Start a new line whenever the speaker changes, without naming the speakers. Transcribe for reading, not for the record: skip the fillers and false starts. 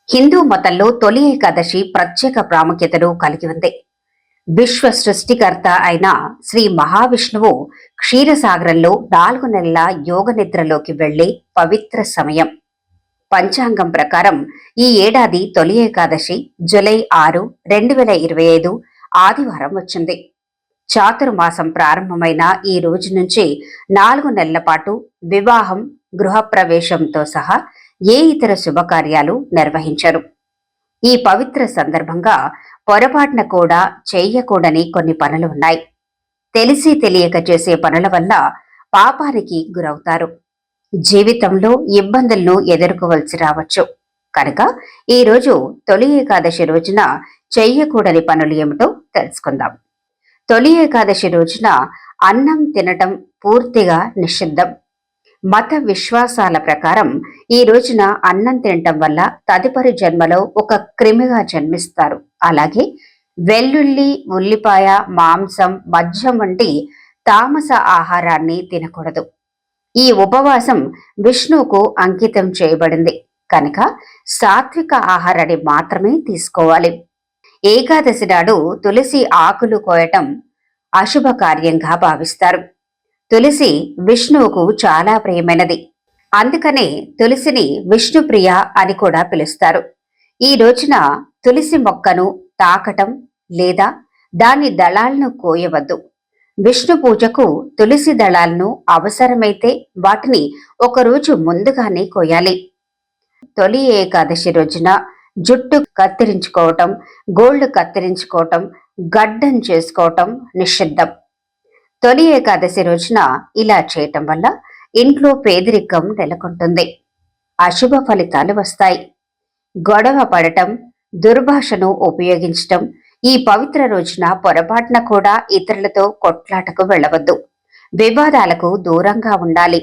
హిందూ మతంలో తొలి ఏకాదశి ప్రత్యేక ప్రాముఖ్యతను కలిగి ఉంది. విశ్వ సృష్టికర్త అయిన శ్రీ మహావిష్ణువు క్షీరసాగరంలో 4 నెలల యోగ నిద్రలోకి వెళ్లే పవిత్ర సమయం. పంచాంగం ప్రకారం ఈ ఏడాది తొలి ఏకాదశి జూలై 6, 2025 ఆదివారం వచ్చింది. చాతుర్మాసం ప్రారంభమైన ఈ రోజు నుంచి 4 నెలల పాటు వివాహం, గృహప్రవేశంతో సహా ఏ ఇతర శుభకార్యాలు నిర్వహించరు. ఈ పవిత్ర సందర్భంగా పొరపాటున కూడా చేయకూడని కొన్ని పనులు ఉన్నాయి. తెలిసి తెలియక చేసే పనుల వల్ల పాపానికి గురవుతారు. జీవితంలో ఇబ్బందులను ఎదుర్కోవలసి రావచ్చు. కనుక ఈ రోజు తొలి ఏకాదశి రోజున చెయ్యకూడని పనులు ఏమిటో తెలుసుకుందాం. తొలి ఏకాదశి రోజున అన్నం తినటం పూర్తిగా నిషిద్ధం. మత విశ్వాసాల ప్రకారం ఈ రోజున అన్నం తినటం వల్ల తదుపరి జన్మలో ఒక క్రిమిగా జన్మిస్తారు. అలాగే వెల్లుల్లి, ఉల్లిపాయ, మాంసం, మద్యం వంటి తామస ఆహారాన్ని తినకూడదు. ఈ ఉపవాసం విష్ణువుకు అంకితం చేయబడింది కనుక సాత్విక ఆహారాన్ని మాత్రమే తీసుకోవాలి. ఏకాదశి నాడు తులసి ఆకులు కోయటం అశుభ కార్యంగా భావిస్తారు. తులసి విష్ణువుకు చాలా ప్రియమైనది. అందుకనే తులసిని విష్ణుప్రియ అని కూడా పిలుస్తారు. ఈ రోజున తులసి మొక్కను తాకటం లేదా దాని దళాలను కోయవద్దు. విష్ణు పూజకు తులసి దళాలను అవసరమైతే వాటిని ఒకరోజు ముందుగానే కోయాలి. తొలి ఏకాదశి రోజున జుట్టు కత్తిరించుకోవటం, గోళ్లు కత్తిరించుకోవటం, గడ్డం చేసుకోవటం నిషిద్ధం. తొలి ఏకాదశి రోజున ఇలా చేయటం వల్ల ఇంట్లో పేదరికం నెలకొంటుంది. అశుభ ఫలితాలు వస్తాయి. గొడవ పడటం, దుర్భాషను ఉపయోగించటం, ఈ పవిత్ర రోజున పొరపాటున కూడా ఇతరులతో కొట్లాటకు వెళ్లవద్దు. వివాదాలకు దూరంగా ఉండాలి.